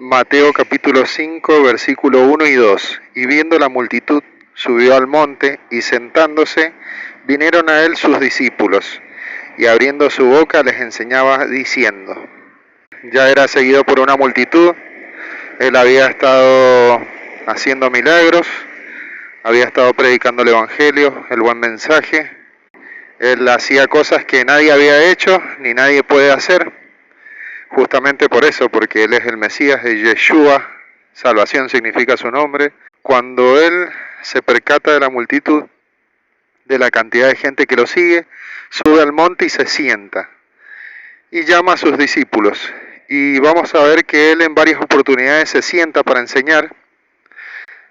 Mateo capítulo 5, versículo 1 y 2. Y viendo la multitud, subió al monte, y sentándose, vinieron a él sus discípulos, y abriendo su boca les enseñaba diciendo. Ya era seguido por una multitud, él había estado haciendo milagros, había estado predicando el evangelio, el buen mensaje. Él hacía cosas que nadie había hecho, ni nadie puede hacer. Justamente por eso, porque Él es el Mesías, de Yeshua, salvación significa su nombre. Cuando Él se percata de la multitud, de la cantidad de gente que lo sigue, sube al monte y se sienta. Y llama a sus discípulos. Y vamos a ver que Él en varias oportunidades se sienta para enseñar.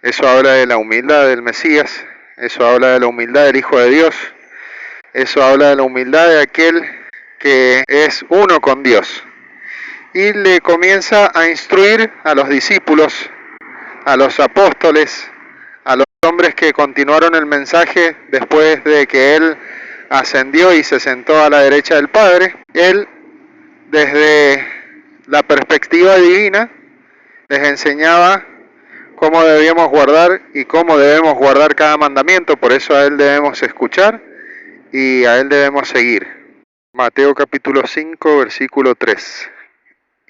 Eso habla de la humildad del Mesías, eso habla de la humildad del Hijo de Dios, eso habla de la humildad de aquel que es uno con Dios. Y le comienza a instruir a los discípulos, a los apóstoles, a los hombres que continuaron el mensaje después de que Él ascendió y se sentó a la derecha del Padre. Él, desde la perspectiva divina, les enseñaba cómo debíamos guardar y cómo debemos guardar cada mandamiento. Por eso a Él debemos escuchar y a Él debemos seguir. Mateo capítulo 5, versículo 3.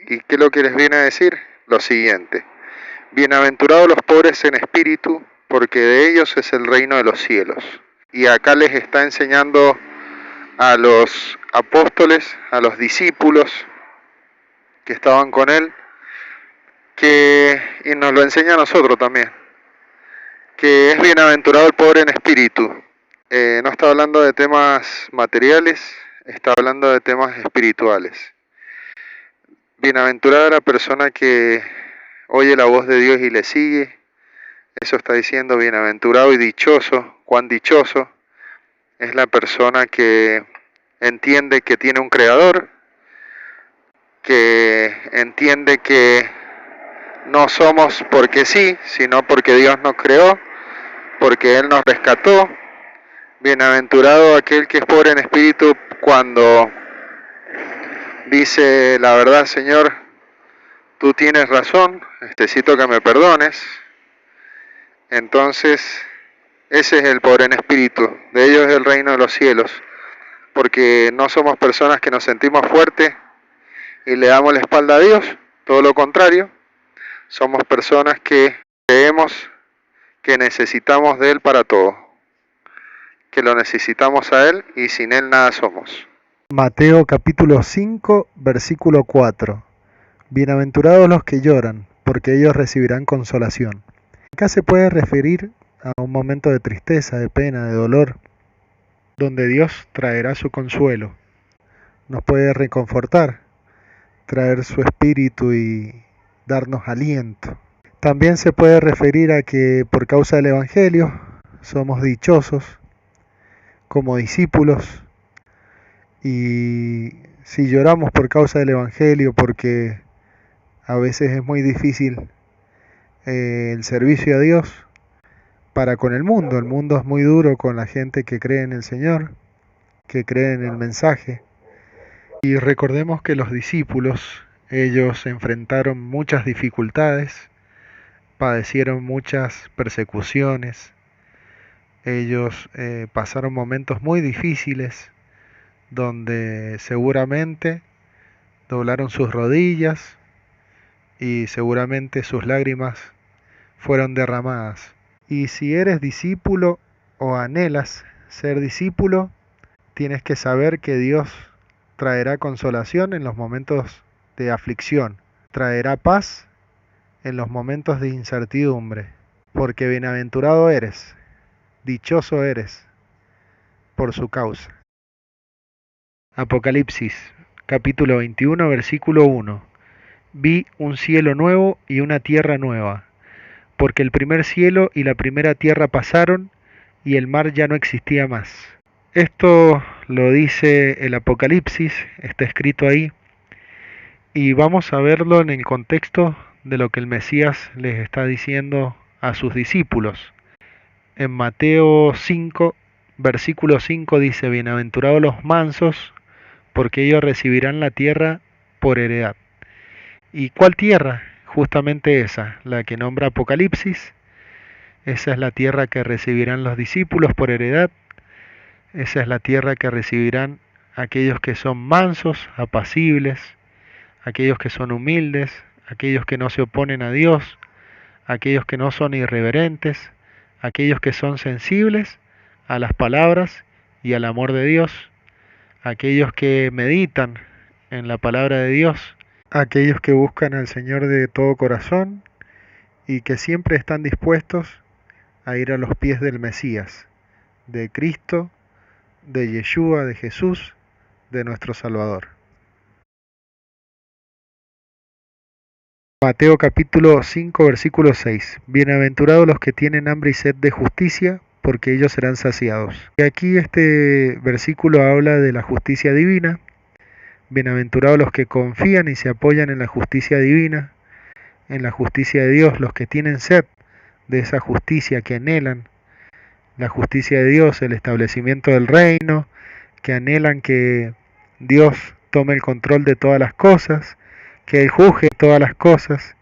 ¿Y qué es lo que les viene a decir? Lo siguiente. Bienaventurados los pobres en espíritu, porque de ellos es el reino de los cielos. Y acá les está enseñando a los apóstoles, a los discípulos que estaban con él, y nos lo enseña a nosotros también, que es bienaventurado el pobre en espíritu. No está hablando de temas materiales, está hablando de temas espirituales. Bienaventurada la persona que oye la voz de Dios y le sigue. Eso está diciendo bienaventurado y dichoso. Cuán dichoso es la persona que entiende que tiene un creador, que entiende que no somos porque sí, sino porque Dios nos creó, porque Él nos rescató. Bienaventurado aquel que es pobre en espíritu cuando dice la verdad, Señor, tú tienes razón, necesito que me perdones. Entonces, ese es el pobre en espíritu, de ellos es el reino de los cielos, porque no somos personas que nos sentimos fuertes y le damos la espalda a Dios, todo lo contrario, somos personas que creemos que necesitamos de Él para todo, que lo necesitamos a Él y sin Él nada somos. Mateo capítulo 5, versículo 4. Bienaventurados los que lloran, porque ellos recibirán consolación. Acá se puede referir a un momento de tristeza, de pena, de dolor, donde Dios traerá su consuelo. Nos puede reconfortar, traer su espíritu y darnos aliento. También se puede referir a que por causa del Evangelio somos dichosos como discípulos. Y si lloramos por causa del Evangelio, porque a veces es muy difícil el servicio a Dios para con el mundo es muy duro con la gente que cree en el Señor, que cree en el mensaje. Y recordemos que los discípulos, ellos enfrentaron muchas dificultades, padecieron muchas persecuciones, ellos pasaron momentos muy difíciles, donde seguramente doblaron sus rodillas y seguramente sus lágrimas fueron derramadas. Y si eres discípulo o anhelas ser discípulo, tienes que saber que Dios traerá consolación en los momentos de aflicción, traerá paz en los momentos de incertidumbre, porque bienaventurado eres, dichoso eres por su causa. Apocalipsis, capítulo 21, versículo 1. Vi un cielo nuevo y una tierra nueva, porque el primer cielo y la primera tierra pasaron, y el mar ya no existía más. Esto lo dice el Apocalipsis, está escrito ahí, y vamos a verlo en el contexto de lo que el Mesías les está diciendo a sus discípulos. En Mateo 5, versículo 5 dice, bienaventurados los mansos, porque ellos recibirán la tierra por heredad. ¿Y cuál tierra? justamente esa, la que nombra Apocalipsis. Esa es la tierra que recibirán los discípulos por heredad. Esa es la tierra que recibirán aquellos que son mansos, apacibles, aquellos que son humildes, aquellos que no se oponen a Dios, aquellos que no son irreverentes, aquellos que son sensibles a las palabras y al amor de Dios, aquellos que meditan en la palabra de Dios, aquellos que buscan al Señor de todo corazón y que siempre están dispuestos a ir a los pies del Mesías, de Cristo, de Yeshua, de Jesús, de nuestro Salvador. Mateo capítulo 5 versículo 6. Bienaventurados los que tienen hambre y sed de justicia, porque ellos serán saciados. Y aquí este versículo habla de la justicia divina. Bienaventurados los que confían y se apoyan en la justicia divina, en la justicia de Dios, los que tienen sed de esa justicia, que anhelan la justicia de Dios, el establecimiento del reino, que anhelan que Dios tome el control de todas las cosas, que Él juzgue todas las cosas,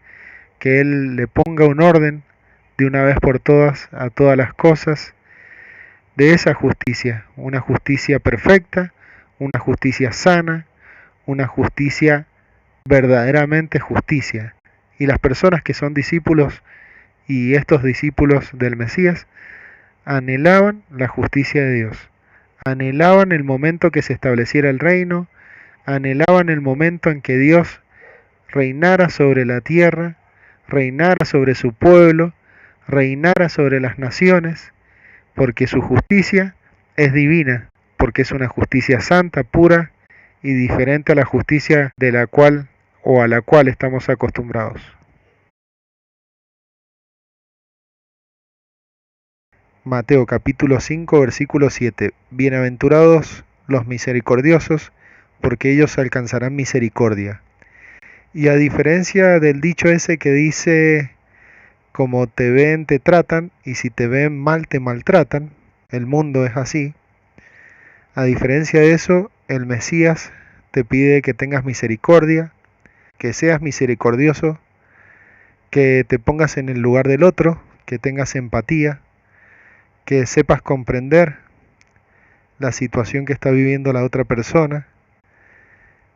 que Él le ponga un orden de una vez por todas a todas las cosas, de esa justicia, una justicia perfecta, una justicia sana, una justicia verdaderamente justicia. Y las personas que son discípulos y estos discípulos del Mesías anhelaban la justicia de Dios, anhelaban el momento que se estableciera el reino, anhelaban el momento en que Dios reinara sobre la tierra, reinara sobre su pueblo, reinara sobre las naciones, porque su justicia es divina, porque es una justicia santa, pura y diferente a la justicia de la cual o a la cual estamos acostumbrados. Mateo capítulo 5 versículo 7. Bienaventurados los misericordiosos, porque ellos alcanzarán misericordia. Y a diferencia del dicho ese que dice, como te ven te tratan, y si te ven mal te maltratan, el mundo es así. A diferencia de eso, el Mesías te pide que tengas misericordia, que seas misericordioso, que te pongas en el lugar del otro, que tengas empatía, que sepas comprender la situación que está viviendo la otra persona.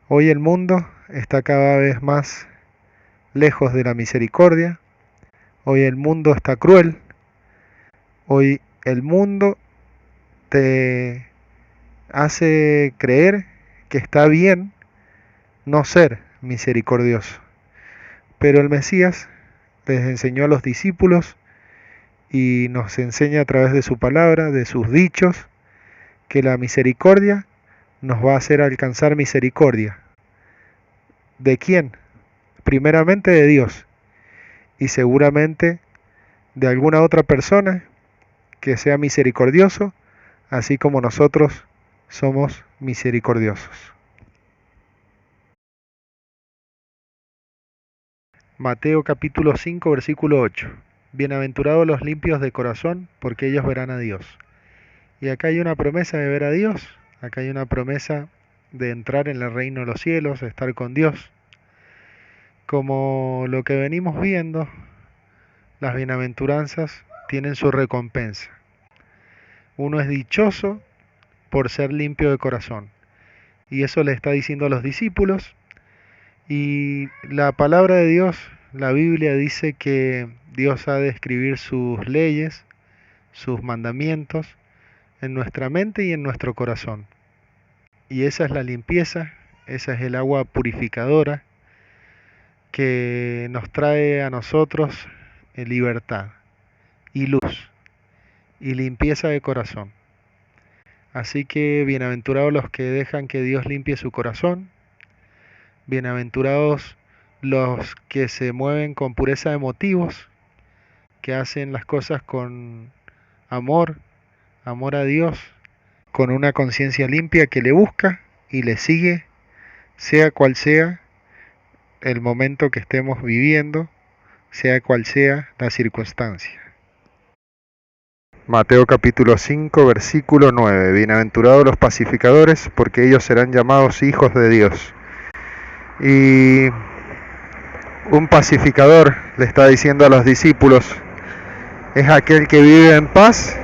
Hoy el mundo está cada vez más lejos de la misericordia. Hoy el mundo está cruel. Hoy el mundo te hace creer que está bien no ser misericordioso. Pero el Mesías les enseñó a los discípulos y nos enseña a través de su palabra, de sus dichos, que la misericordia nos va a hacer alcanzar misericordia. ¿De quién? Primeramente de Dios y seguramente de alguna otra persona que sea misericordioso, así como nosotros somos misericordiosos. Mateo capítulo 5 versículo 8. Bienaventurados los limpios de corazón, porque ellos verán a Dios. Y acá hay una promesa de ver a Dios, acá hay una promesa de entrar en el reino de los cielos, de estar con Dios. Como lo que venimos viendo, las bienaventuranzas tienen su recompensa. Uno es dichoso por ser limpio de corazón. Y eso le está diciendo a los discípulos. Y la palabra de Dios, la Biblia dice que Dios ha de escribir sus leyes, sus mandamientos, en nuestra mente y en nuestro corazón. Y esa es la limpieza, esa es el agua purificadora que nos trae a nosotros libertad y luz y limpieza de corazón. Así que bienaventurados los que dejan que Dios limpie su corazón, bienaventurados los que se mueven con pureza de motivos, que hacen las cosas con amor a Dios, con una conciencia limpia que le busca y le sigue, sea cual sea el momento que estemos viviendo, sea cual sea la circunstancia. Mateo capítulo 5 versículo 9. Bienaventurados los pacificadores, porque ellos serán llamados hijos de Dios. Y Un pacificador le está diciendo a los discípulos, es aquel que vive en paz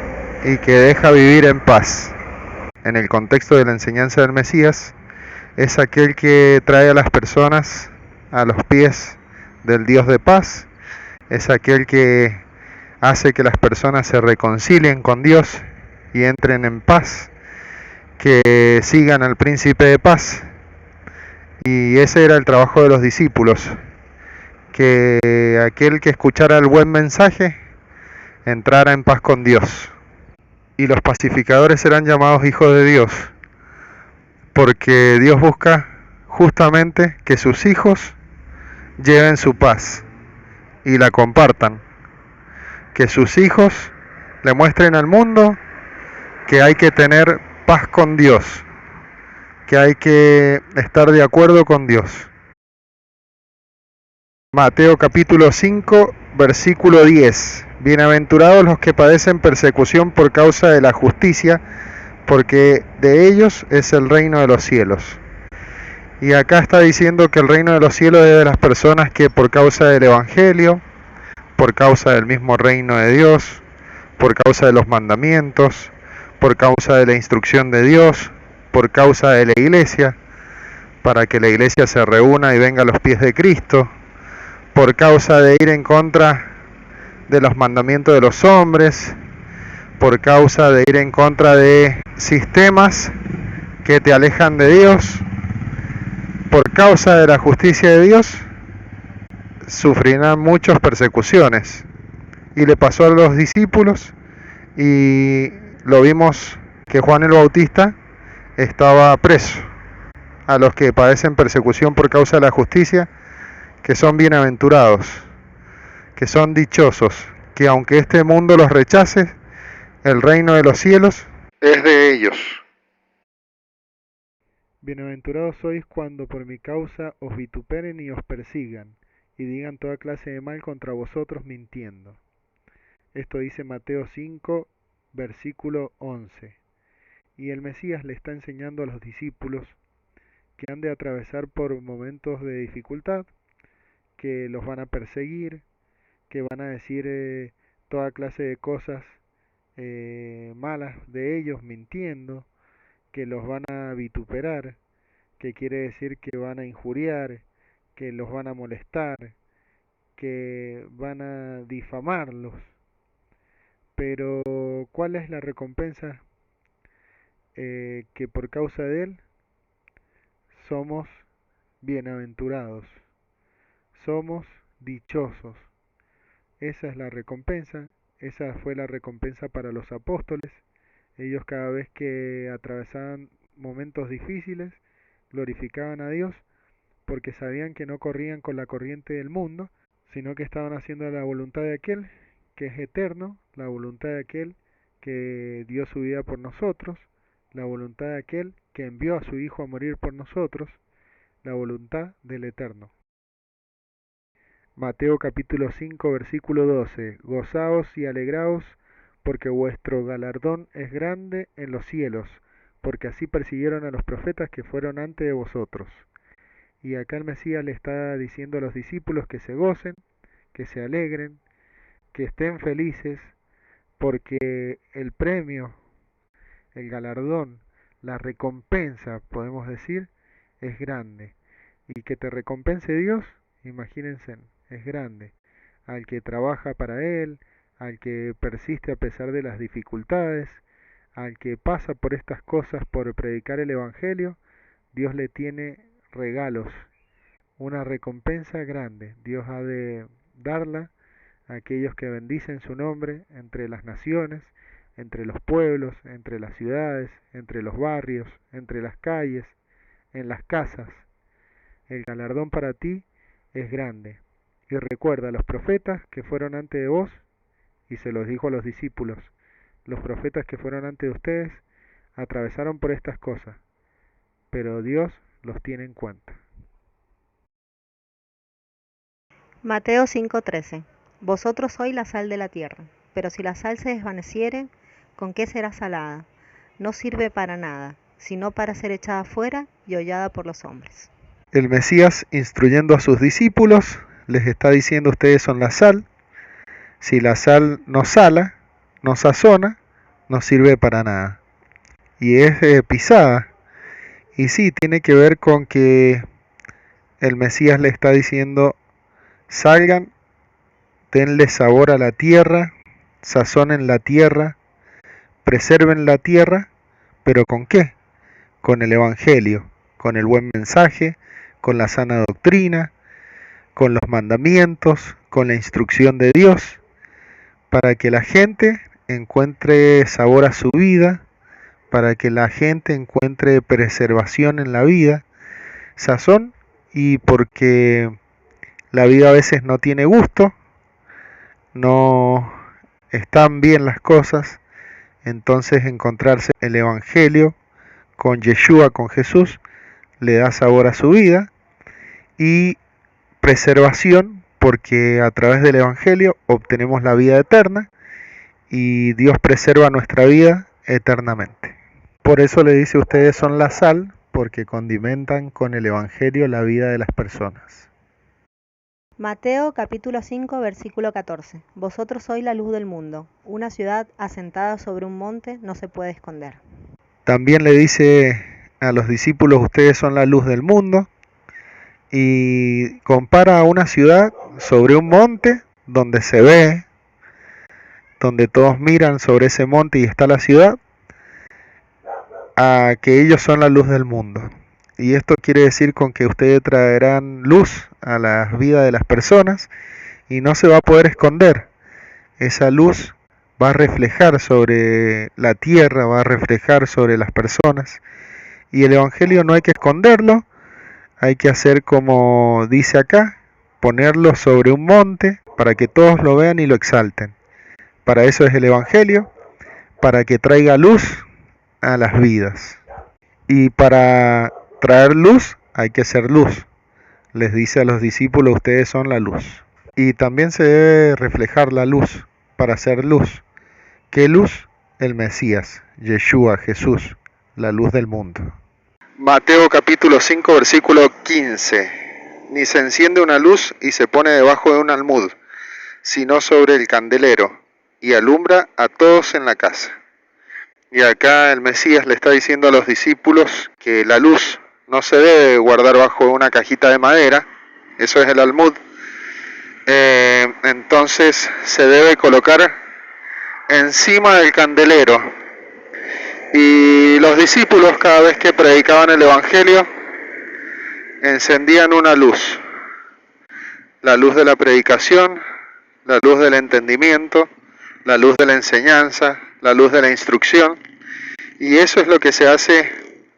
y que deja vivir en paz. En el contexto de la enseñanza del Mesías, es aquel que trae a las personas a los pies del Dios de paz, es aquel que hace que las personas se reconcilien con Dios y entren en paz, que sigan al príncipe de paz. Y ese era el trabajo de los discípulos, que aquel que escuchara el buen mensaje entrara en paz con Dios. Y los pacificadores serán llamados hijos de Dios, porque Dios busca justamente que sus hijos lleven su paz y la compartan, que sus hijos le muestren al mundo que hay que tener paz con Dios, que hay que estar de acuerdo con Dios. Mateo capítulo 5, versículo 10. Bienaventurados los que padecen persecución por causa de la justicia, porque de ellos es el reino de los cielos. Y acá está diciendo que el reino de los cielos es de las personas que por causa del Evangelio, por causa del mismo reino de Dios, por causa de los mandamientos, por causa de la instrucción de Dios, por causa de la iglesia, para que la iglesia se reúna y venga a los pies de Cristo, por causa de ir en contra de los mandamientos de los hombres, por causa de ir en contra de sistemas que te alejan de Dios, por causa de la justicia de Dios, sufrirán muchas persecuciones. Y le pasó a los discípulos, y lo vimos que Juan el Bautista estaba preso. A los que padecen persecución por causa de la justicia, que son bienaventurados, que son dichosos, que aunque este mundo los rechace, el reino de los cielos es de ellos. Bienaventurados sois cuando por mi causa os vituperen y os persigan, y digan toda clase de mal contra vosotros mintiendo. Esto dice Mateo 5, versículo 11. Y el Mesías le está enseñando a los discípulos que han de atravesar por momentos de dificultad, que los van a perseguir, que van a decir toda clase de cosas malas de ellos, mintiendo, que los van a vituperar, que quiere decir que van a injuriar, que los van a molestar, que van a difamarlos. Pero ¿cuál es la recompensa? Que por causa de él somos bienaventurados, somos dichosos. Esa es la recompensa, esa fue la recompensa para los apóstoles. Ellos cada vez que atravesaban momentos difíciles, glorificaban a Dios porque sabían que no corrían con la corriente del mundo, sino que estaban haciendo la voluntad de aquel que es eterno, la voluntad de aquel que dio su vida por nosotros, la voluntad de aquel que envió a su Hijo a morir por nosotros, la voluntad del Eterno. Mateo capítulo 5, versículo 12. Gozaos y alegraos, porque vuestro galardón es grande en los cielos, porque así persiguieron a los profetas que fueron antes de vosotros. Y acá el Mesías le está diciendo a los discípulos que se gocen, que se alegren, que estén felices, porque el premio, el galardón, la recompensa, podemos decir, es grande. Y que te recompense Dios, imagínense, es grande. Al que trabaja para Él, al que persiste a pesar de las dificultades, al que pasa por estas cosas por predicar el Evangelio, Dios le tiene regalos, una recompensa grande. Dios ha de darla a aquellos que bendicen su nombre entre las naciones, entre los pueblos, entre las ciudades, entre los barrios, entre las calles, en las casas. El galardón para ti es grande. Y recuerda, los profetas que fueron antes de vos, y se los dijo a los discípulos, los profetas que fueron antes de ustedes, atravesaron por estas cosas, pero Dios los tiene en cuenta. Mateo 5:13. Vosotros sois la sal de la tierra, pero si la sal se desvaneciere, ¿con qué será salada? No sirve para nada, sino para ser echada fuera y hollada por los hombres. El Mesías, instruyendo a sus discípulos, les está diciendo ustedes son la sal. Si la sal no sala, no sazona, no sirve para nada. Y es pisada. Y sí, tiene que ver con que el Mesías le está diciendo, salgan, denle sabor a la tierra, sazonen la tierra, preserven la tierra, pero ¿con qué? Con el Evangelio, con el buen mensaje, con la sana doctrina, con los mandamientos, con la instrucción de Dios, para que la gente encuentre sabor a su vida, para que la gente encuentre preservación en la vida, sazón, y porque la vida a veces no tiene gusto, no están bien las cosas, entonces encontrarse el Evangelio con Yeshua, con Jesús, le da sabor a su vida y preservación porque a través del Evangelio obtenemos la vida eterna y Dios preserva nuestra vida eternamente. Por eso le dice ustedes son la sal porque condimentan con el Evangelio la vida de las personas. Mateo capítulo 5 versículo 14. Vosotros sois la luz del mundo. Una ciudad asentada sobre un monte no se puede esconder. También le dice a los discípulos ustedes son la luz del mundo y compara a una ciudad sobre un monte donde se ve, donde todos miran sobre ese monte y está la ciudad, a que ellos son la luz del mundo. Y esto quiere decir con que ustedes traerán luz a la vida de las personas y no se va a poder esconder. Esa luz va a reflejar sobre la tierra, va a reflejar sobre las personas. Y el Evangelio no hay que esconderlo, hay que hacer como dice acá, ponerlo sobre un monte para que todos lo vean y lo exalten. Para eso es el Evangelio, para que traiga luz a las vidas. Y para traer luz hay que ser luz. Les dice a los discípulos, ustedes son la luz. Y también se debe reflejar la luz para ser luz. ¿Qué luz? El Mesías, Yeshua, Jesús, la luz del mundo. Mateo capítulo 5 versículo 15. Ni se enciende una luz y se pone debajo de un almud, sino sobre el candelero, y alumbra a todos en la casa. Y acá el Mesías le está diciendo a los discípulos que la luz no se debe guardar bajo una cajita de madera, eso es el almud, entonces se debe colocar encima del candelero. Y los discípulos cada vez que predicaban el Evangelio encendían una luz, la luz de la predicación, la luz del entendimiento, la luz de la enseñanza, la luz de la instrucción. Y eso es lo que se hace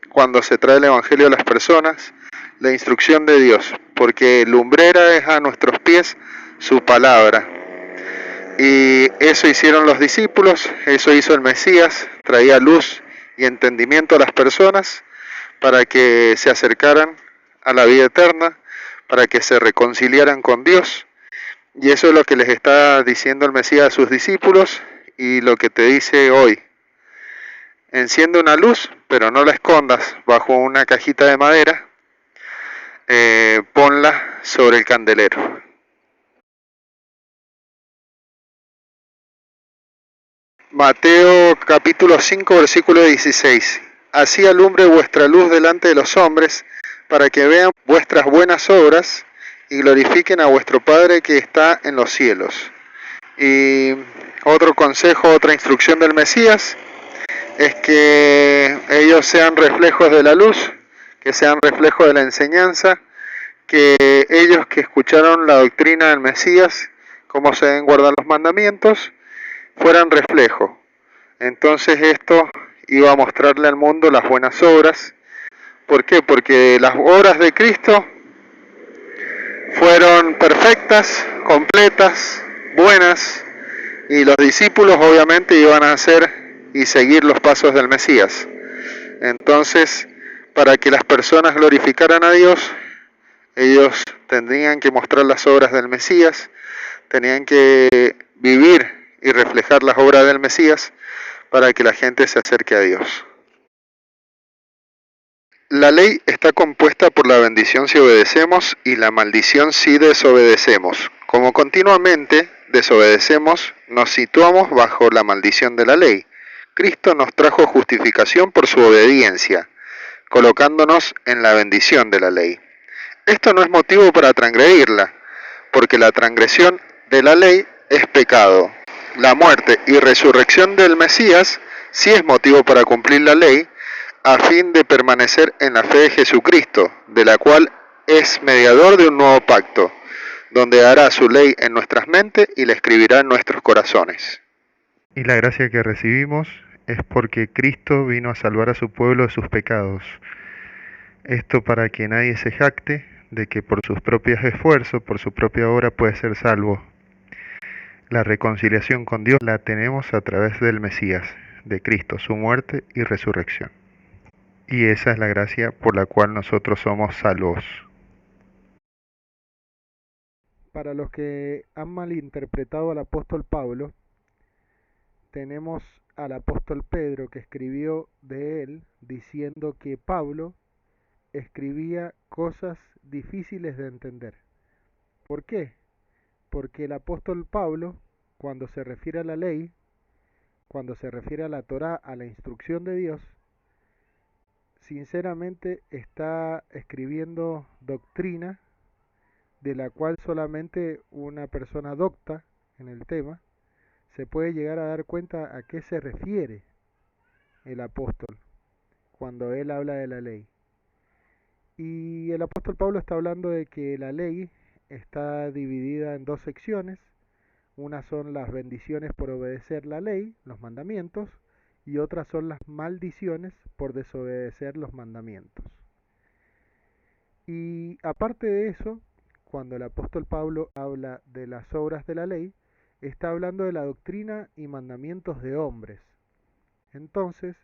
cuando se trae el Evangelio a las personas, la instrucción de Dios, porque lumbrera es a nuestros pies su palabra. Y eso hicieron los discípulos, eso hizo el Mesías, traía luz y entendimiento a las personas para que se acercaran a la vida eterna, para que se reconciliaran con Dios. Y eso es lo que les está diciendo el Mesías a sus discípulos y lo que te dice hoy. Enciende una luz, pero no la escondas bajo una cajita de madera, ponla sobre el candelero. Mateo capítulo 5 versículo 16. Así alumbre vuestra luz delante de los hombres, para que vean vuestras buenas obras y glorifiquen a vuestro Padre que está en los cielos. Y otro consejo, otra instrucción del Mesías, es que ellos sean reflejos de la luz, que sean reflejos de la enseñanza, que ellos que escucharon la doctrina del Mesías, cómo se deben guardar los mandamientos, fueran reflejo. Entonces esto iba a mostrarle al mundo las buenas obras. ¿Por qué? Porque las obras de Cristo fueron perfectas, completas, buenas, y los discípulos obviamente iban a hacer y seguir los pasos del Mesías. Entonces, para que las personas glorificaran a Dios, ellos tendrían que mostrar las obras del Mesías, tenían que vivir y reflejar las obras del Mesías para que la gente se acerque a Dios. La ley está compuesta por la bendición si obedecemos y la maldición si desobedecemos. Como continuamente desobedecemos, nos situamos bajo la maldición de la ley. Cristo nos trajo justificación por su obediencia, colocándonos en la bendición de la ley. Esto no es motivo para transgredirla, porque la transgresión de la ley es pecado. La muerte y resurrección del Mesías sí es motivo para cumplir la ley, a fin de permanecer en la fe de Jesucristo, de la cual es mediador de un nuevo pacto, donde hará su ley en nuestras mentes y la escribirá en nuestros corazones. Y la gracia que recibimos es porque Cristo vino a salvar a su pueblo de sus pecados. Esto para que nadie se jacte de que por sus propios esfuerzos, por su propia obra puede ser salvo. La reconciliación con Dios la tenemos a través del Mesías, de Cristo, su muerte y resurrección. Y esa es la gracia por la cual nosotros somos salvos. Para los que han malinterpretado al apóstol Pablo, tenemos al apóstol Pedro que escribió de él diciendo que Pablo escribía cosas difíciles de entender. ¿Por qué? Porque el apóstol Pablo, cuando se refiere a la ley, cuando se refiere a la Torá, a la instrucción de Dios, sinceramente está escribiendo doctrina de la cual solamente una persona docta en el tema se puede llegar a dar cuenta a qué se refiere el apóstol cuando él habla de la ley. Y el apóstol Pablo está hablando de que la ley está dividida en dos secciones. Una son las bendiciones por obedecer la ley, los mandamientos, y otras son las maldiciones por desobedecer los mandamientos. Y aparte de eso, cuando el apóstol Pablo habla de las obras de la ley, está hablando de la doctrina y mandamientos de hombres. Entonces,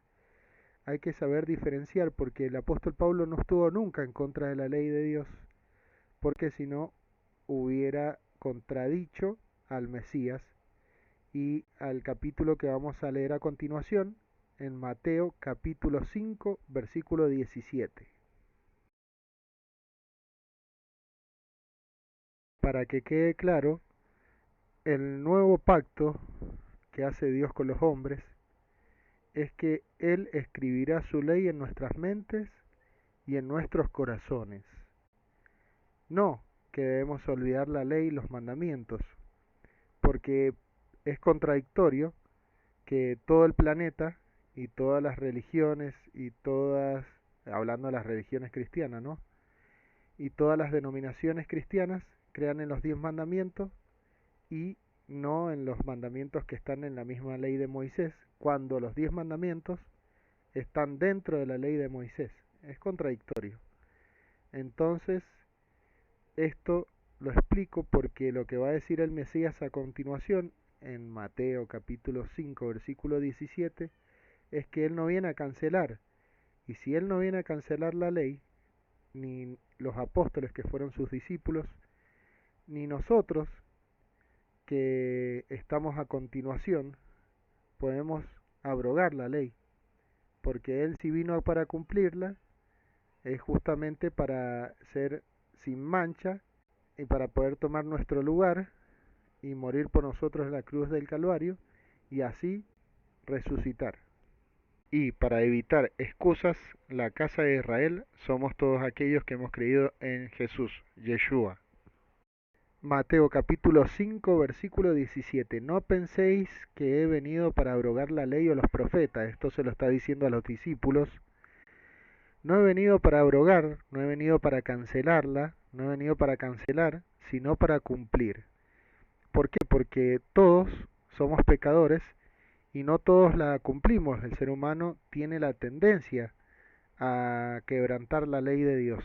hay que saber diferenciar porque el apóstol Pablo no estuvo nunca en contra de la ley de Dios, porque si no hubiera contradicho al Mesías y al capítulo que vamos a leer a continuación, en Mateo capítulo 5, versículo 17. Para que quede claro, el nuevo pacto que hace Dios con los hombres es que Él escribirá su ley en nuestras mentes y en nuestros corazones. No que debemos olvidar la ley y los mandamientos, porque es contradictorio que todo el planeta y todas las religiones y todas, hablando de las religiones cristianas, ¿no? Y todas las denominaciones cristianas crean en los 10 mandamientos y no en los mandamientos que están en la misma ley de Moisés, cuando los 10 mandamientos están dentro de la ley de Moisés. Es contradictorio. Entonces, esto lo explico porque lo que va a decir el Mesías a continuación, en Mateo capítulo 5, versículo 17, es que Él no viene a cancelar. Y si Él no viene a cancelar la ley, ni los apóstoles que fueron sus discípulos, ni nosotros que estamos a continuación, podemos abrogar la ley. Porque Él si vino para cumplirla, es justamente para ser sin mancha y para poder tomar nuestro lugar y morir por nosotros en la cruz del Calvario y así resucitar. Y para evitar excusas, la casa de Israel somos todos aquellos que hemos creído en Jesús, Yeshua. Mateo capítulo 5, versículo 17. No penséis que he venido para abrogar la ley o los profetas. Esto se lo está diciendo a los discípulos. No he venido para abrogar, no he venido para cancelarla, no he venido para cancelar, sino para cumplir. ¿Por qué? Porque todos somos pecadores y no todos la cumplimos. El ser humano tiene la tendencia a quebrantar la ley de Dios.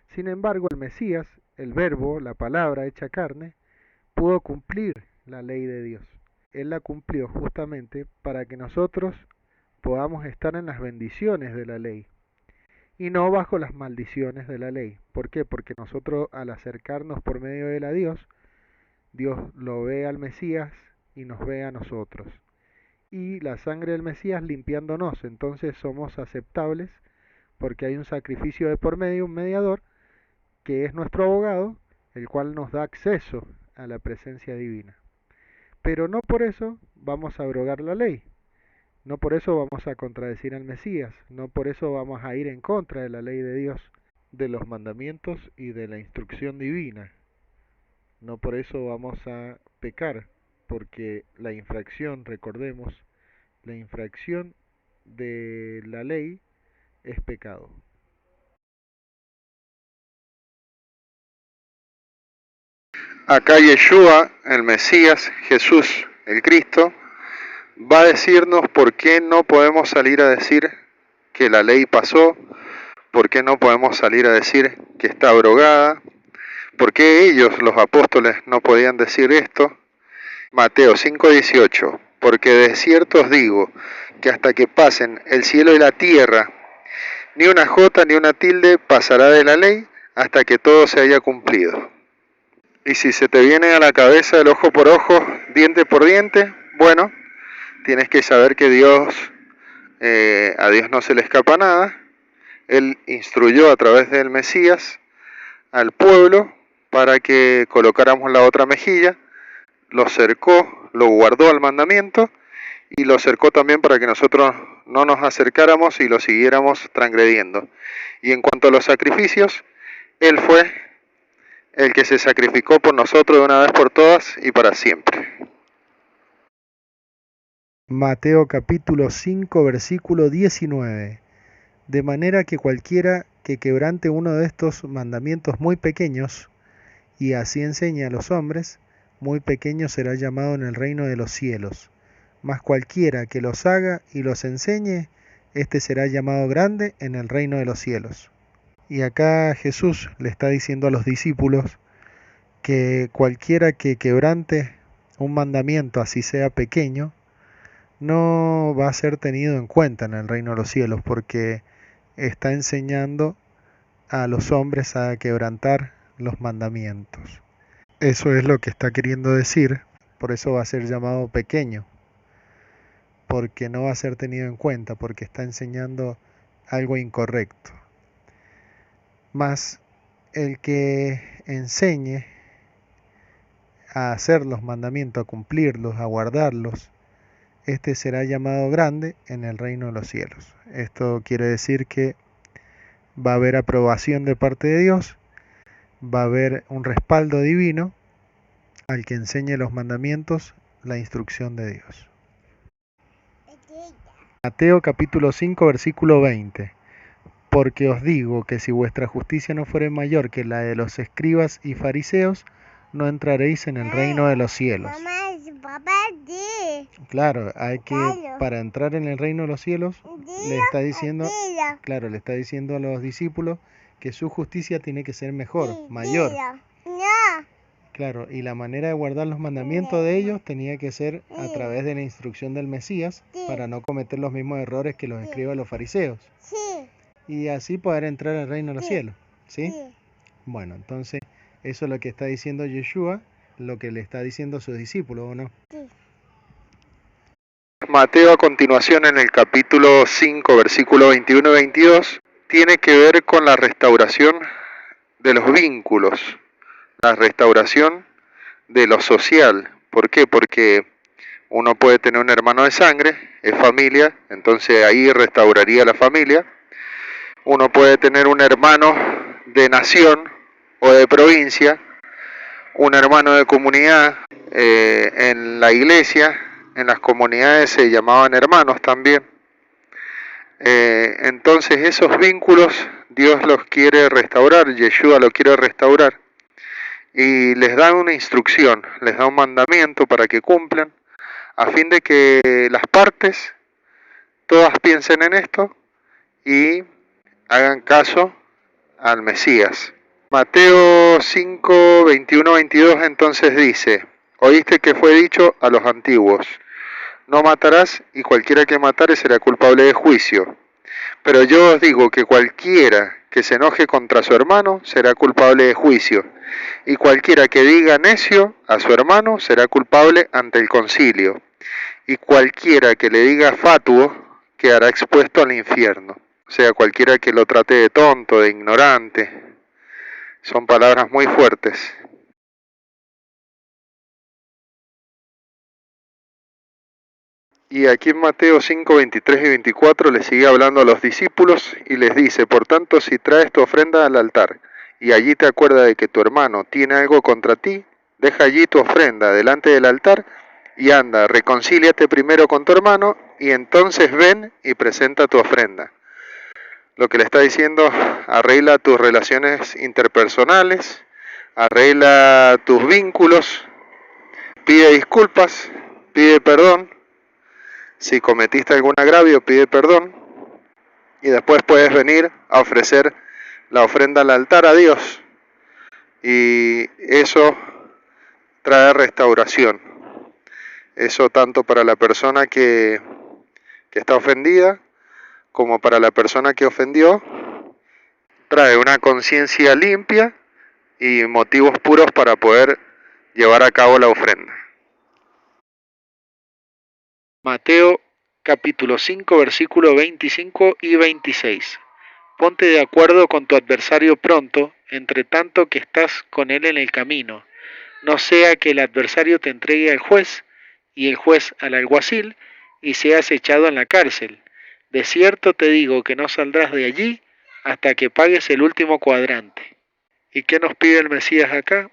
Sin embargo, el Mesías, el Verbo, la palabra hecha carne, pudo cumplir la ley de Dios. Él la cumplió justamente para que nosotros podamos estar en las bendiciones de la ley y no bajo las maldiciones de la ley. ¿Por qué? Porque nosotros al acercarnos por medio de la Dios, Dios lo ve al Mesías y nos ve a nosotros. Y la sangre del Mesías limpiándonos, entonces somos aceptables porque hay un sacrificio de por medio, un mediador, que es nuestro abogado, el cual nos da acceso a la presencia divina. Pero no por eso vamos a abrogar la ley, no por eso vamos a contradecir al Mesías, no por eso vamos a ir en contra de la ley de Dios, de los mandamientos y de la instrucción divina. No por eso vamos a pecar, porque la infracción, recordemos, la infracción de la ley es pecado. Acá Yeshua, el Mesías, Jesús, el Cristo, va a decirnos por qué no podemos salir a decir que la ley pasó, por qué no podemos salir a decir que está abrogada, por qué ellos, los apóstoles, no podían decir esto. Mateo 5:18, porque de cierto os digo que hasta que pasen el cielo y la tierra, ni una jota ni una tilde pasará de la ley hasta que todo se haya cumplido. Y si se te viene a la cabeza el ojo por ojo, diente por diente, bueno, tienes que saber que a Dios no se le escapa nada. Él instruyó a través del Mesías al pueblo para que colocáramos la otra mejilla, lo cercó, lo guardó al mandamiento y lo cercó también para que nosotros no nos acercáramos y lo siguiéramos transgrediendo. Y en cuanto a los sacrificios, Él fue el que se sacrificó por nosotros de una vez por todas y para siempre. Mateo capítulo 5 versículo 19. De manera que cualquiera que quebrante uno de estos mandamientos muy pequeños, y así enseñe a los hombres, muy pequeño será llamado en el reino de los cielos. Mas cualquiera que los haga y los enseñe, éste será llamado grande en el reino de los cielos. Y acá Jesús le está diciendo a los discípulos que cualquiera que quebrante un mandamiento, así sea pequeño, no va a ser tenido en cuenta en el reino de los cielos, porque está enseñando a los hombres a quebrantar los mandamientos. Eso es lo que está queriendo decir, por eso va a ser llamado pequeño, porque no va a ser tenido en cuenta, porque está enseñando algo incorrecto. Mas el que enseñe a hacer los mandamientos, a cumplirlos, a guardarlos, este será llamado grande en el reino de los cielos. Esto quiere decir que va a haber aprobación de parte de Dios, va a haber un respaldo divino al que enseñe los mandamientos, la instrucción de Dios. Mateo capítulo 5 versículo 20. Porque os digo que si vuestra justicia no fuere mayor que la de los escribas y fariseos, no entraréis en el reino de los cielos. Claro, para entrar en el reino de los cielos, le está diciendo a los discípulos que su justicia tiene que ser mejor, mayor. Claro, y la manera de guardar los mandamientos de ellos tenía que ser a través de la instrucción del Mesías, para no cometer los mismos errores que los escribas y los fariseos. Y así poder entrar al reino de los cielos. ¿Sí? Bueno, entonces eso es lo que está diciendo Yeshua, lo que le está diciendo a sus discípulos, ¿o no? Mateo a continuación en el capítulo 5, versículo 21 y 22, tiene que ver con la restauración de los vínculos, la restauración de lo social. ¿Por qué? Porque uno puede tener un hermano de sangre, es familia, entonces ahí restauraría la familia. Uno puede tener un hermano de nación o de provincia, un hermano de comunidad. En la iglesia, en las comunidades se llamaban hermanos también. Entonces esos vínculos Dios los quiere restaurar, Yeshua lo quiere restaurar. Y les da una instrucción, les da un mandamiento para que cumplan, a fin de que las partes todas piensen en esto y hagan caso al Mesías. Mateo 5, 21, 22 entonces dice: oíste que fue dicho a los antiguos, no matarás, y cualquiera que matare será culpable de juicio. Pero yo os digo que cualquiera que se enoje contra su hermano será culpable de juicio, y cualquiera que diga necio a su hermano será culpable ante el concilio, y cualquiera que le diga fatuo quedará expuesto al infierno. O sea, cualquiera que lo trate de tonto, de ignorante. Son palabras muy fuertes. Y aquí en Mateo 5, 23 y 24 le sigue hablando a los discípulos y les dice, por tanto, si traes tu ofrenda al altar y allí te acuerdas de que tu hermano tiene algo contra ti, deja allí tu ofrenda delante del altar y anda, reconcíliate primero con tu hermano y entonces ven y presenta tu ofrenda. Lo que le está diciendo, arregla tus relaciones interpersonales, arregla tus vínculos, pide disculpas, pide perdón. Si cometiste algún agravio, pide perdón y después puedes venir a ofrecer la ofrenda al altar a Dios. Y eso trae restauración. Eso tanto para la persona que está ofendida como para la persona que ofendió. Trae una conciencia limpia y motivos puros para poder llevar a cabo la ofrenda. Mateo capítulo 5 versículos 25 y 26. Ponte de acuerdo con tu adversario pronto, entre tanto que estás con él en el camino. No sea que el adversario te entregue al juez y el juez al alguacil y seas echado en la cárcel. De cierto te digo que no saldrás de allí hasta que pagues el último cuadrante. ¿Y qué nos pide el Mesías acá?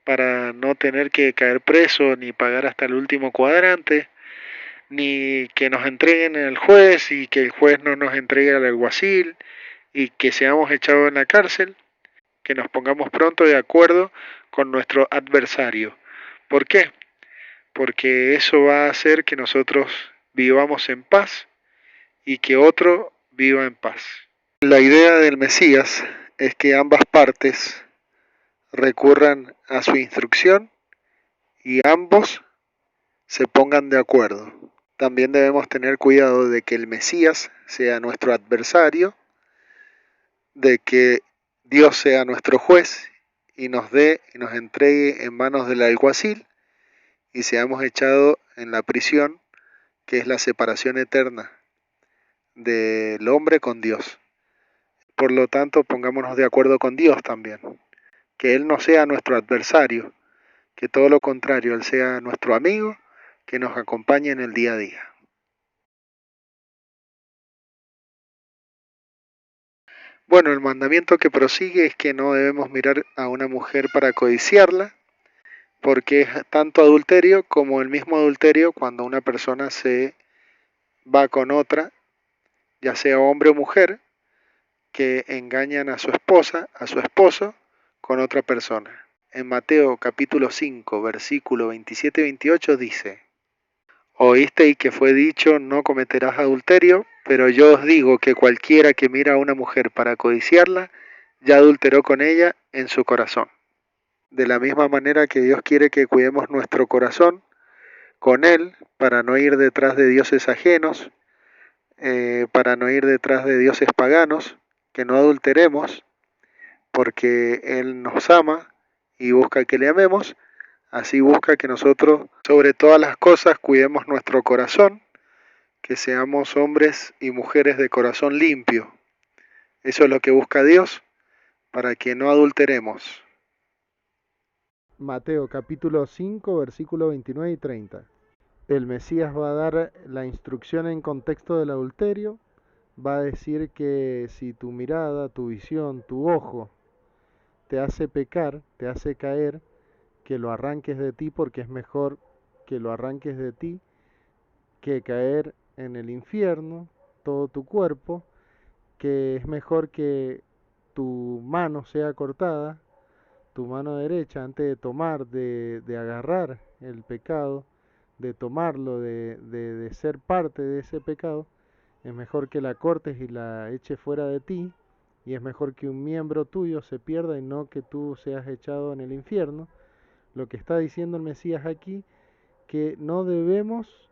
Para no tener que caer preso ni pagar hasta el último cuadrante, ni que nos entreguen al juez y que el juez no nos entregue al alguacil y que seamos echados en la cárcel, que nos pongamos pronto de acuerdo con nuestro adversario. ¿Por qué? Porque eso va a hacer que nosotros vivamos en paz y que otro viva en paz. La idea del Mesías es que ambas partes recurran a su instrucción y ambos se pongan de acuerdo. También debemos tener cuidado de que el Mesías sea nuestro adversario, de que Dios sea nuestro juez y nos dé y nos entregue en manos del alguacil y seamos echados en la prisión, que es la separación eterna del hombre con Dios. Por lo tanto, pongámonos de acuerdo con Dios también, que Él no sea nuestro adversario, que todo lo contrario, Él sea nuestro amigo, que nos acompañe en el día a día. Bueno, el mandamiento que prosigue es que no debemos mirar a una mujer para codiciarla, porque es tanto adulterio como el mismo adulterio cuando una persona se va con otra, ya sea hombre o mujer, que engañan a su esposa, a su esposo, con otra persona. En Mateo capítulo 5, versículo 27 y 28 dice, oísteis que fue dicho, no cometerás adulterio, pero yo os digo que cualquiera que mira a una mujer para codiciarla, ya adulteró con ella en su corazón. De la misma manera que Dios quiere que cuidemos nuestro corazón con Él, para no ir detrás de dioses ajenos, para no ir detrás de dioses paganos, que no adulteremos, porque Él nos ama y busca que le amemos, así busca que nosotros, sobre todas las cosas, cuidemos nuestro corazón, que seamos hombres y mujeres de corazón limpio. Eso es lo que busca Dios, para que no adulteremos. Mateo capítulo 5, versículos 29 y 30. El Mesías va a dar la instrucción en contexto del adulterio, va a decir que si tu mirada, tu visión, tu ojo te hace pecar, te hace caer, que lo arranques de ti porque es mejor que lo arranques de ti que caer en el infierno, todo tu cuerpo, que es mejor que tu mano sea cortada, tu mano derecha, antes de tomar, de agarrar el pecado, de tomarlo, de ser parte de ese pecado, es mejor que la cortes y la eches fuera de ti, y es mejor que un miembro tuyo se pierda y no que tú seas echado en el infierno. Lo que está diciendo el Mesías aquí, que no debemos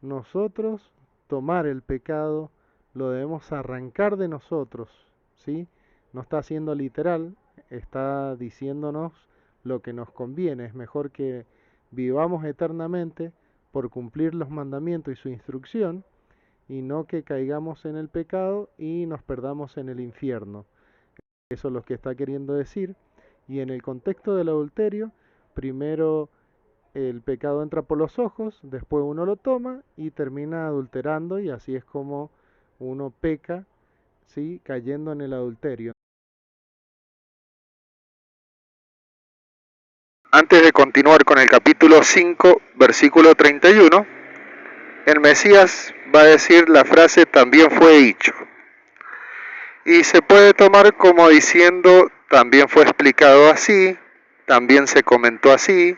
nosotros tomar el pecado, lo debemos arrancar de nosotros, ¿sí? No está siendo literal, está diciéndonos lo que nos conviene. Es mejor que vivamos eternamente por cumplir los mandamientos y su instrucción, y no que caigamos en el pecado y nos perdamos en el infierno. Eso es lo que está queriendo decir. Y en el contexto del adulterio, primero el pecado entra por los ojos, después uno lo toma y termina adulterando, y así es como uno peca, ¿sí? Cayendo en el adulterio. Antes de continuar con el capítulo 5, versículo 31, el Mesías va a decir la frase también fue dicho. Y se puede tomar como diciendo también fue explicado así, también se comentó así,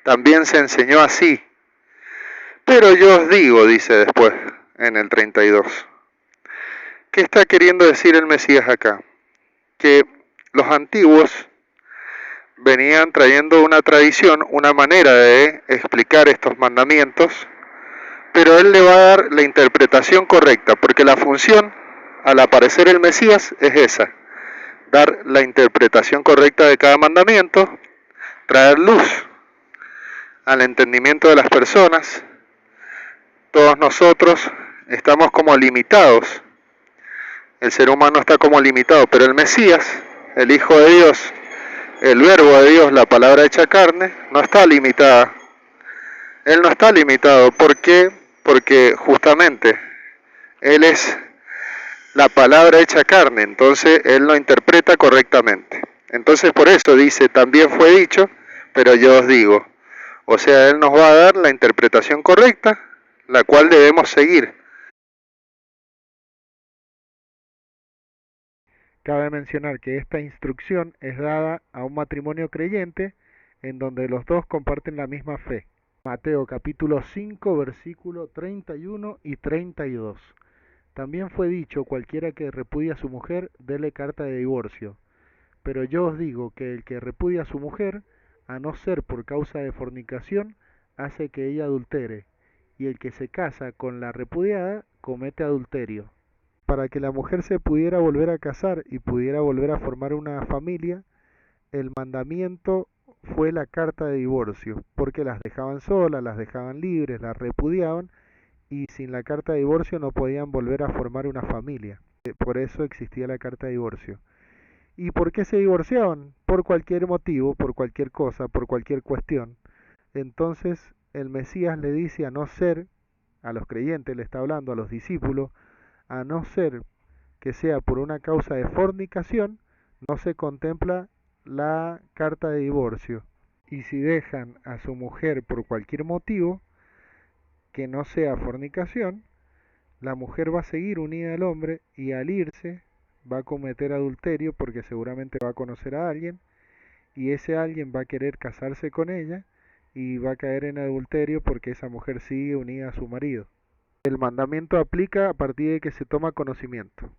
también se enseñó así. Pero yo os digo, dice después en el 32, ¿qué está queriendo decir el Mesías acá? Que los antiguos venían trayendo una tradición, una manera de explicar estos mandamientos, pero él le va a dar la interpretación correcta, porque la función al aparecer el Mesías es esa, dar la interpretación correcta de cada mandamiento, traer luz al entendimiento de las personas. Todos nosotros estamos como limitados, el ser humano está como limitado, pero el Mesías, el Hijo de Dios, el Verbo de Dios, la palabra hecha carne, no está limitada. Él no está limitado. ¿Por qué? Porque justamente Él es la palabra hecha carne, entonces Él lo interpreta correctamente. Entonces por eso dice, también fue dicho, pero yo os digo. O sea, Él nos va a dar la interpretación correcta, la cual debemos seguir. Cabe mencionar que esta instrucción es dada a un matrimonio creyente en donde los dos comparten la misma fe. Mateo capítulo 5 versículo 31 y 32. También fue dicho, cualquiera que repudia a su mujer, dele carta de divorcio. Pero yo os digo que el que repudia a su mujer, a no ser por causa de fornicación, hace que ella adultere, y el que se casa con la repudiada comete adulterio. Para que la mujer se pudiera volver a casar y pudiera volver a formar una familia, el mandamiento fue la carta de divorcio, porque las dejaban solas, las dejaban libres, las repudiaban, y sin la carta de divorcio no podían volver a formar una familia. Por eso existía la carta de divorcio. ¿Y por qué se divorciaban? Por cualquier motivo, por cualquier cosa, por cualquier cuestión. Entonces el Mesías le dice, a no ser, a los creyentes le está hablando, a los discípulos, a no ser que sea por una causa de fornicación, no se contempla la carta de divorcio. Y si dejan a su mujer por cualquier motivo que no sea fornicación, la mujer va a seguir unida al hombre y al irse va a cometer adulterio porque seguramente va a conocer a alguien y ese alguien va a querer casarse con ella y va a caer en adulterio porque esa mujer sigue unida a su marido. El mandamiento aplica a partir de que se toma conocimiento.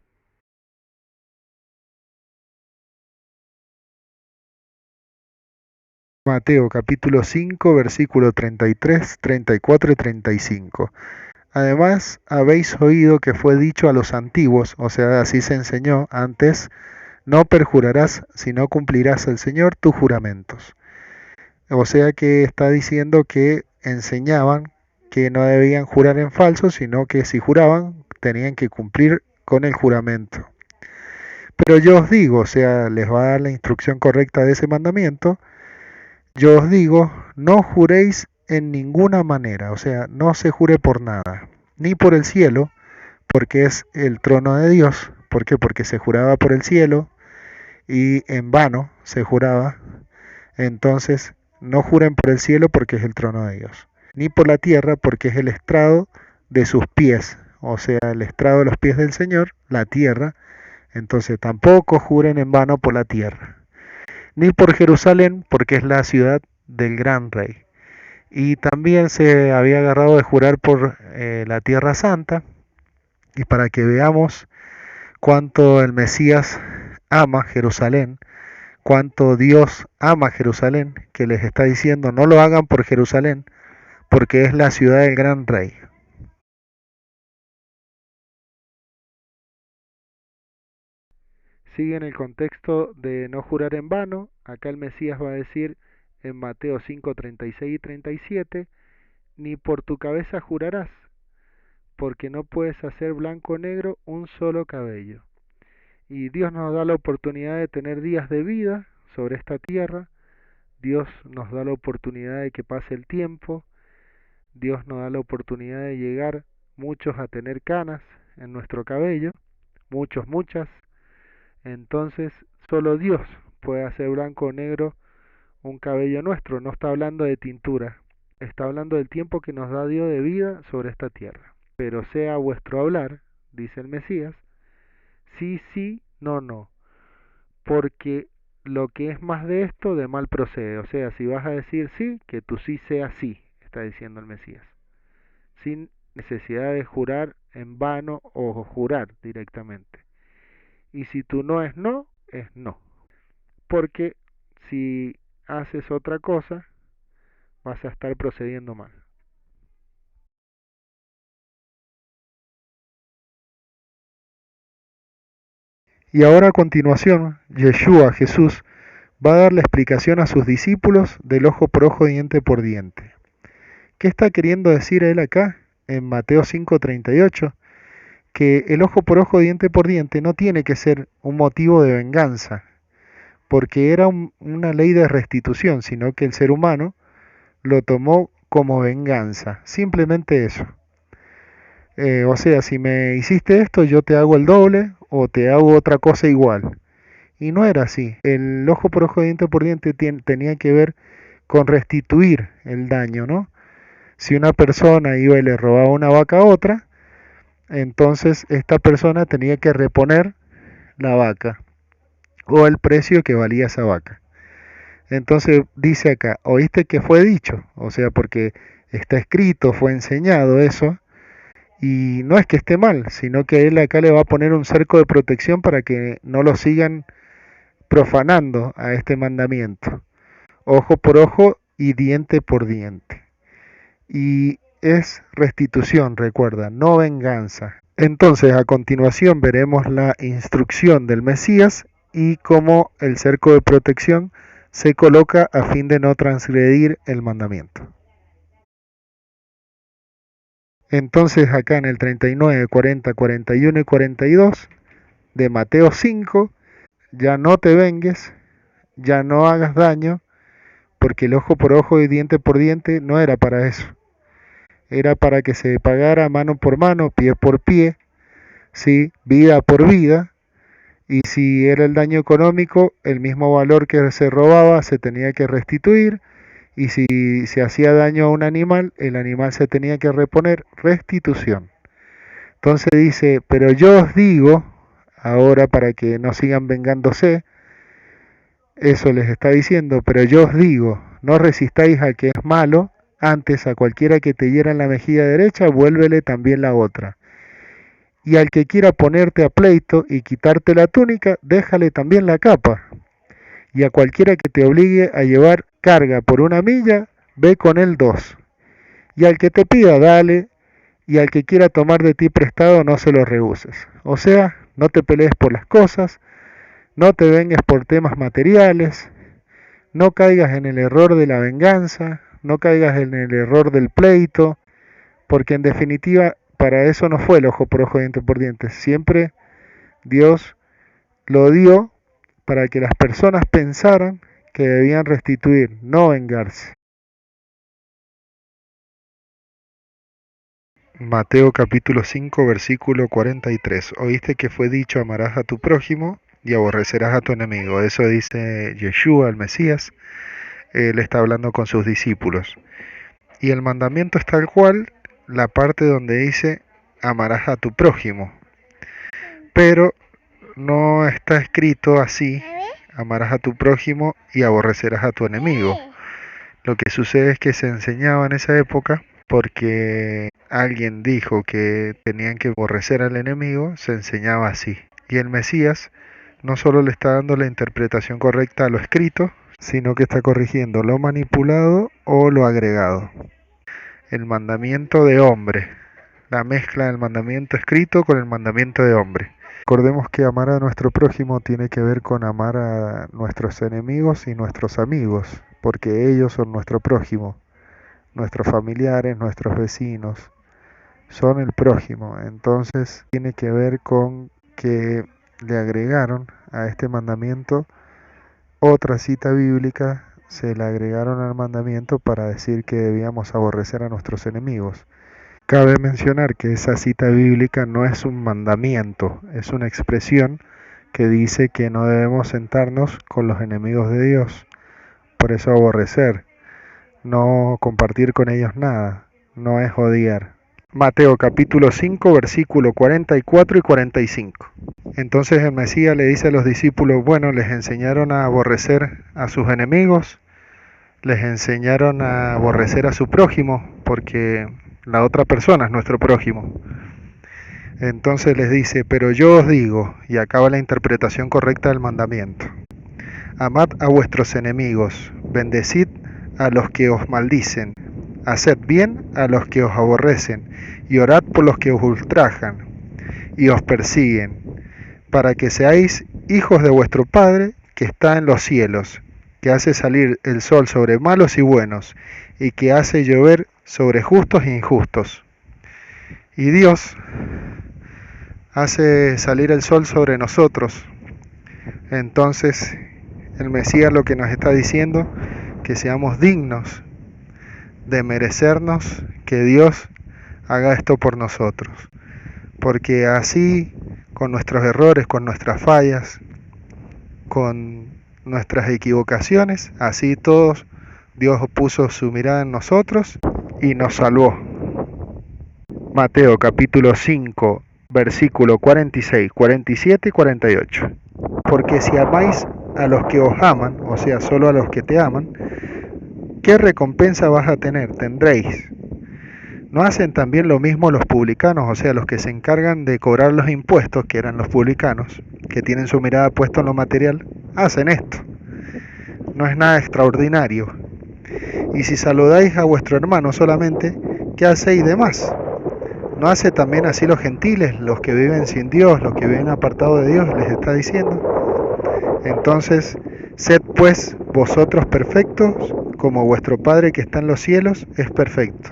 Mateo capítulo 5 versículo 33, 34 y 35. Además, habéis oído que fue dicho a los antiguos, o sea, así se enseñó antes, no perjurarás, sino cumplirás al Señor tus juramentos. O sea que está diciendo que enseñaban que no debían jurar en falso, sino que si juraban tenían que cumplir con el juramento. Pero yo os digo, o sea, les va a dar la instrucción correcta de ese mandamiento, yo os digo, no juréis en ninguna manera, o sea, no se jure por nada, ni por el cielo, porque es el trono de Dios. ¿Por qué? Porque se juraba por el cielo y en vano se juraba. Entonces, no juren por el cielo porque es el trono de Dios, ni por la tierra porque es el estrado de sus pies, o sea, el estrado de los pies del Señor, la tierra. Entonces, tampoco juren en vano por la tierra, ni por Jerusalén porque es la ciudad del gran rey. Y también se había agarrado de jurar por la tierra santa, y para que veamos cuánto el Mesías ama Jerusalén, cuánto Dios ama Jerusalén, que les está diciendo no lo hagan por Jerusalén, porque es la ciudad del gran rey. Sigue en el contexto de no jurar en vano. Acá el Mesías va a decir en Mateo 5, 36 y 37, ni por tu cabeza jurarás, porque no puedes hacer blanco o negro un solo cabello. Y Dios nos da la oportunidad de tener días de vida sobre esta tierra. Dios nos da la oportunidad de que pase el tiempo. Dios nos da la oportunidad de llegar muchos a tener canas en nuestro cabello, muchas. Entonces, solo Dios puede hacer blanco o negro un cabello nuestro. No está hablando de tintura, está hablando del tiempo que nos da Dios de vida sobre esta tierra. Pero sea vuestro hablar, dice el Mesías, sí, sí, no, no, porque lo que es más de esto, de mal procede. O sea, si vas a decir sí, que tu sí sea sí, está diciendo el Mesías, sin necesidad de jurar en vano o jurar directamente. Y si tu no es no, es no. Porque si haces otra cosa, vas a estar procediendo mal. Y ahora a continuación, Yeshua, Jesús, va a dar la explicación a sus discípulos del ojo por ojo, diente por diente. ¿Qué está queriendo decir él acá en Mateo 5:38? Que el ojo por ojo, diente por diente no tiene que ser un motivo de venganza, porque era una ley de restitución, sino que el ser humano lo tomó como venganza, simplemente eso. O sea, si me hiciste esto, yo te hago el doble o te hago otra cosa igual. Y no era así. El ojo por ojo, diente por diente tenía que ver con restituir el daño, ¿no? Si una persona iba y le robaba una vaca a otra, entonces esta persona tenía que reponer la vaca o el precio que valía esa vaca. Entonces dice acá, oíste que fue dicho, o sea, porque está escrito, fue enseñado eso, y no es que esté mal, sino que él acá le va a poner un cerco de protección para que no lo sigan profanando a este mandamiento. Ojo por ojo y diente por diente. Y es restitución, recuerda, no venganza. Entonces, a continuación veremos la instrucción del Mesías y cómo el cerco de protección se coloca a fin de no transgredir el mandamiento. Entonces, acá en el 39, 40, 41 y 42 de Mateo 5, ya no te vengues, ya no hagas daño, porque el ojo por ojo y diente por diente no era para eso. Era para que se pagara mano por mano, pie por pie, ¿sí? Vida por vida. Y si era el daño económico, el mismo valor que se robaba se tenía que restituir. Y si se hacía daño a un animal, el animal se tenía que reponer, restitución. Entonces dice, pero yo os digo, ahora para que no sigan vengándose, eso les está diciendo, pero yo os digo, no resistáis al que es malo, antes a cualquiera que te hiera en la mejilla derecha, vuélvele también la otra. Y al que quiera ponerte a pleito y quitarte la túnica, déjale también la capa. Y a cualquiera que te obligue a llevar carga por 1 milla, ve con él 2. Y al que te pida, dale, y al que quiera tomar de ti prestado, no se lo rehuses. O sea, no te pelees por las cosas, no te vengues por temas materiales, no caigas en el error de la venganza, no caigas en el error del pleito, porque en definitiva para eso no fue el ojo por ojo, diente por diente. Siempre Dios lo dio para que las personas pensaran que debían restituir, no vengarse. Mateo capítulo 5 versículo 43. Oíste que fue dicho, amarás a tu prójimo y aborrecerás a tu enemigo. Eso dice Yeshua, el Mesías. Él está hablando con sus discípulos. Y el mandamiento es tal cual, la parte donde dice, amarás a tu prójimo. Pero no está escrito así, amarás a tu prójimo y aborrecerás a tu enemigo. Lo que sucede es que se enseñaba en esa época porque alguien dijo que tenían que aborrecer al enemigo, se enseñaba así. Y el Mesías no solo le está dando la interpretación correcta a lo escrito, sino que está corrigiendo lo manipulado o lo agregado. El mandamiento de hombre, la mezcla del mandamiento escrito con el mandamiento de hombre. Recordemos que amar a nuestro prójimo tiene que ver con amar a nuestros enemigos y nuestros amigos, porque ellos son nuestro prójimo, nuestros familiares, nuestros vecinos, son el prójimo. Entonces tiene que ver con que le agregaron a este mandamiento otra cita bíblica, se le agregaron al mandamiento para decir que debíamos aborrecer a nuestros enemigos. Cabe mencionar que esa cita bíblica no es un mandamiento, es una expresión que dice que no debemos sentarnos con los enemigos de Dios. Por eso aborrecer, no compartir con ellos nada, no es odiar. Mateo capítulo 5, versículo 44 y 45. Entonces el Mesías le dice a los discípulos, bueno, les enseñaron a aborrecer a sus enemigos, les enseñaron a aborrecer a su prójimo, porque la otra persona es nuestro prójimo. Entonces les dice, pero yo os digo, y acaba la interpretación correcta del mandamiento, amad a vuestros enemigos, bendecid a los que os maldicen, haced bien a los que os aborrecen, y orad por los que os ultrajan y os persiguen, para que seáis hijos de vuestro Padre que está en los cielos, que hace salir el sol sobre malos y buenos, y que hace llover sobre justos e injustos. Y Dios hace salir el sol sobre nosotros. Entonces el Mesías lo que nos está diciendo, que seamos dignos de merecernos que Dios haga esto por nosotros. Porque así, con nuestros errores, con nuestras fallas, con nuestras equivocaciones, así todos, Dios puso su mirada en nosotros y nos salvó. Mateo capítulo 5, versículo 46, 47 y 48. Porque si amáis a los que os aman, o sea, solo a los que te aman, ¿qué recompensa vas a tener? Tendréis. ¿No hacen también lo mismo los publicanos, o sea, los que se encargan de cobrar los impuestos, que eran los publicanos, que tienen su mirada puesta en lo material? Hacen esto. No es nada extraordinario. Y si saludáis a vuestro hermano solamente, ¿qué hacéis de más? ¿No hace también así los gentiles, los que viven sin Dios, los que viven apartados de Dios? Les está diciendo. Entonces, sed pues vosotros perfectos, como vuestro Padre que está en los cielos es perfecto.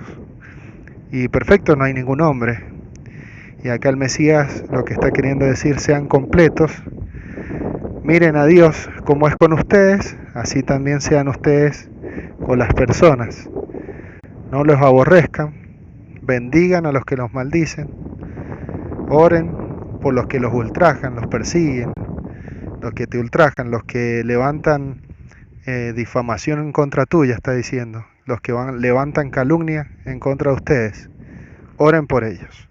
Y perfecto no hay ningún hombre. Y acá el Mesías lo que está queriendo decir, sean completos. Miren a Dios como es con ustedes, así también sean ustedes con las personas. No los aborrezcan, bendigan a los que los maldicen, oren por los que los ultrajan, los persiguen, los que te ultrajan, los que levantan difamación en contra tuya, está diciendo, los que levantan calumnia en contra de ustedes. Oren por ellos.